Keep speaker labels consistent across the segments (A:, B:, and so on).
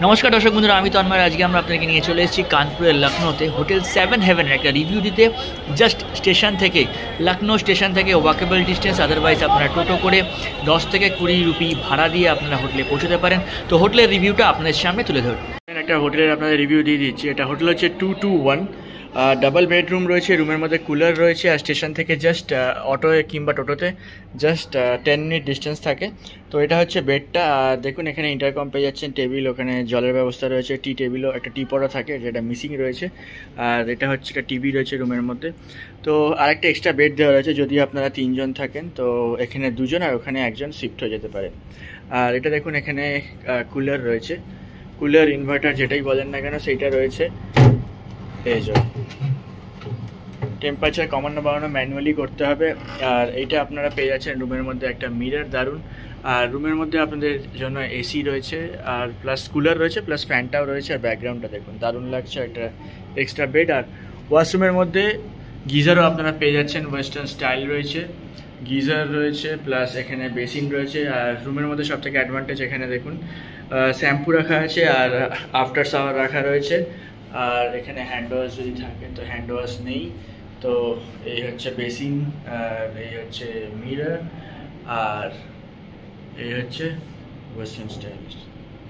A: নমস্কার দর্শক বন্ধুরা, আমি তন্ময়। আজকে আমরা আপনাকে নিয়ে চলে এসেছি কানপুরের লখনৌতে হোটেল 7 হেভেনের একটা রিভিউ দিতে। জাস্ট স্টেশন থেকে, লখনৌ স্টেশন থেকে ওয়াকেবল ডিস্টেন্স। আদারওয়াইজ আপনারা টোটো করে 10 থেকে 20 রুপি ভাড়া দিয়ে আপনারা হোটেলে পৌঁছতে পারেন। তো হোটেলের রিভিউটা আপনাদের সামনে তুলে ধরুন। একটা হোটেলের আপনাদের রিভিউ দিয়ে দিচ্ছি। এটা হোটেল হচ্ছে 221, ডাবল বেডরুম রয়েছে, রুমের মধ্যে কুলার রয়েছে, আর স্টেশন থেকে জাস্ট অটোয় কিংবা টোটোতে জাস্ট 10 মিনিট ডিস্টেন্স থাকে। তো এটা হচ্ছে বেডটা। আর দেখুন এখানে ইন্টারকম পেয়ে যাচ্ছেন, টেবিল, ওখানে জলের ব্যবস্থা রয়েছে, টি টেবিলও, একটা টি পটও থাকে যেটা মিসিং রয়েছে। আর এটা হচ্ছে একটা টিভি রয়েছে রুমের মধ্যে। তো আরেকটা এক্সট্রা বেড দেওয়া রয়েছে যদি আপনারা 3 জন থাকেন, তো এখানে 2 জন আর ওখানে 1 জন শিফট হয়ে যেতে পারে। আর এটা দেখুন এখানে কুলার রয়েছে, কুলার ইনভার্টার যেটাই বলেন না কেন সেইটা রয়েছে। এই যে টেম্পারেচার কমানো বাড়ানো ম্যানুয়ালি করতে হবে। আর এইটা আপনারা পেয়ে যাচ্ছেন রুমের মধ্যে একটা মিরর, দারুণ। আর রুমের মধ্যে আপনাদের জন্য এসি রয়েছে, আর প্লাস কুলার রয়েছে, প্লাস ফ্যানটাও রয়েছে। আর ব্যাকগ্রাউন্ডটা দেখুন, দারুণ লাগছে। একটা এক্সট্রা বেড, আর ওয়াশরুমের মধ্যে গিজারও আপনারা পেয়ে যাচ্ছেন, ওয়েস্টার্ন স্টাইল রয়েছে, গিজার রয়েছে, প্লাস এখানে বেসিন রয়েছে। আর রুমের মধ্যে সব থেকে অ্যাডভান্টেজ এখানে দেখুন শ্যাম্পু রাখা আছে, আর আফটার শাওয়ার রাখা রয়েছে। আর এখানে হ্যান্ড ওয়াশ যদি থাকে, তো হ্যান্ড ওয়াশ নেই। তো এই হচ্ছে বেসিন, আর এই হচ্ছে মিরর, আর এই হচ্ছে ওয়েস্টার্ন স্টাইল।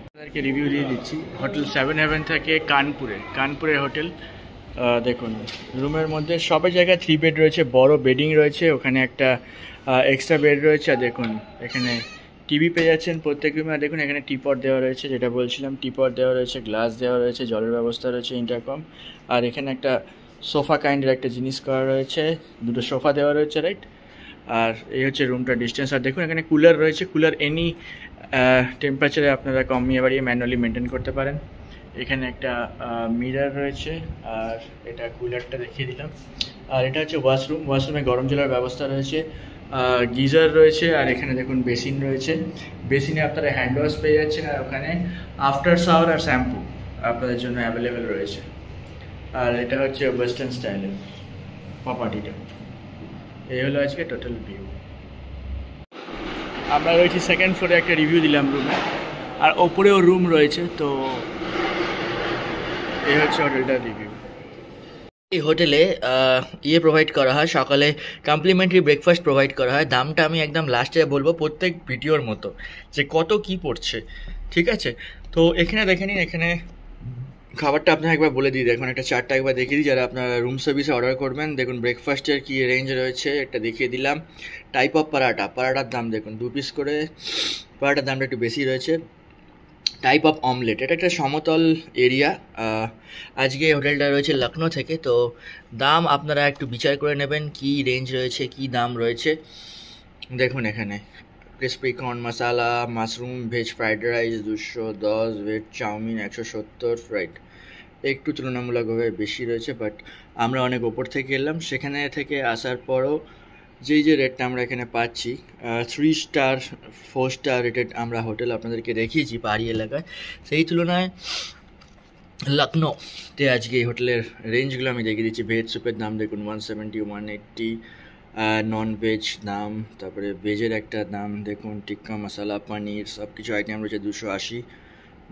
A: আপনাদেরকে রিভিউ দিয়ে দিচ্ছি হোটেল 7 হেভেন থেকে কানপুরের হোটেল। দেখুন রুমের মধ্যে সবাই জায়গায় 3 বেড রয়েছে, বড় বেডিং রয়েছে, ওখানে একটা এক্সট্রা বেড রয়েছে। আর দেখুন এখানে টিভি পেয়ে যাচ্ছেন প্রত্যেক রুমে। আর দেখুন এখানে টিপট দেওয়া রয়েছে, যেটা বলছিলাম, টিপট দেওয়া রয়েছে, গ্লাস দেওয়া রয়েছে, জলের ব্যবস্থা রয়েছে, ইন্টারকম। আর এখানে একটা সোফা কাইন্ডের একটা জিনিস করা রয়েছে, 2টো সোফা দেওয়া রয়েছে, রাইট। আর এই হচ্ছে রুমটা ডিস্টেন্স। আর দেখুন এখানে কুলার রয়েছে, কুলার এনি টেম্পারেচারে আপনারা কমিয়ে বাড়িয়ে ম্যানুয়ালি মেনটেন করতে পারেন। এখানে একটা মিরর রয়েছে, আর এটা কুলারটা দেখিয়ে দিলাম। আর এটা হচ্ছে ওয়াশরুমে গরম জলের ব্যবস্থা রয়েছে, গিজার রয়েছে। আর এখানে দেখুন বেসিন রয়েছে, বেসিনে আপনারা হ্যান্ড ওয়াশ পেয়ে যাচ্ছেন। আর ওখানে আফটার শাওয়ার আর শ্যাম্পু আপনাদের জন্য অ্যাভেলেবেল রয়েছে। আর এটা হচ্ছে ওয়েস্টার্ন স্টাইলের প্রপার্টিটা। এই হলো আজকে টোটাল ভিউ। আমরা রয়েছি সেকেন্ড ফ্লোরে, একটা রিভিউ দিলাম রুমে, আর ওপরেও রুম রয়েছে। তো এই হচ্ছে হোটেলটার রিভিউ। এই হোটেলে প্রোভাইড করা হয়, সকালে কমপ্লিমেন্টারি ব্রেকফাস্ট প্রোভাইড করা হয়। দামটা আমি একদম লাস্টে বলবো প্রত্যেক ভিডিওর মতো, যে কত কি পড়ছে, ঠিক আছে। তো এখানে দেখে নিন, এখানে খাবারটা আপনার একবার বলে দিই, দেখুন একটা চার্টটা একবার দেখিয়ে দিই যারা আপনারা রুম সার্ভিসে অর্ডার করবেন। দেখুন ব্রেকফাস্টের কী রেঞ্জ রয়েছে এটা দেখিয়ে দিলাম। টাইপ অফ পরাটার দাম দেখুন 2 পিস করে, পরাটার দামটা একটু বেশি রয়েছে। টাইপ অফ অমলেট, এটা একটা সমতল এরিয়া। আজকে হোটেলটা রয়েছে লখনৌ থেকে, তো দাম আপনারা একটু বিচার করে নেবেন কি রেঞ্জ রয়েছে, কি দাম রয়েছে। দেখুন এখানে crispy corn masala, mushroom veg fried rice 210, veg chowmein 170, right. একটু তুলনামূলকভাবে বেশি রয়েছে, বাট আমরা অনেক ওপর থেকে এলাম, সেখানে থেকে আসার পরও যে রেটটা আমরা এখানে পাচ্ছি, 3 স্টার 4 স্টার রেটেড আমরা হোটেল আপনাদেরকে দেখিয়েছি পাহাড়ি এলাকায়, সেই তুলনায় লখনৌতে আজকে এই হোটেলের রেঞ্জগুলো আমি দেখিয়ে দিচ্ছি। ভেজ স্যুপের দাম দেখুন 170, 180, নন ভেজ দাম, তারপরে ভেজের একটা দাম দেখুন, টিক্কা মশালা, পনির, সব কিছু আইটেম রয়েছে 280,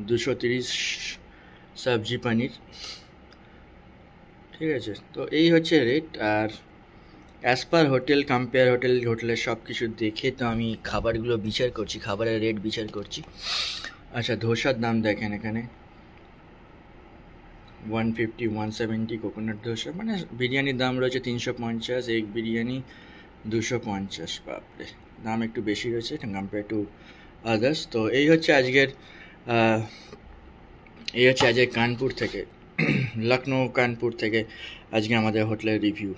A: 230 সবজি পনির, ঠিক আছে। তো এই হচ্ছে রেট। আর অ্যাজ পার হোটেল, হোটেলের সব কিছু দেখে তো আমি খাবারগুলো বিচার করছি, খাবারের রেট বিচার করছি। আচ্ছা, ধোসার দাম দেখেন এখানে 150, 170 কোকোনাট ধোসা, মানে বিরিয়ানির দাম রয়েছে 350, এগ বিরিয়ানি 250, বাপরে দাম একটু বেশি রয়েছে কম্পেয়ার টু আদার্স। তো এই হচ্ছে আজকের কানপুর থেকে, লখনৌ কানপুর থেকে আজকে আমাদের হোটেলের রিভিউ।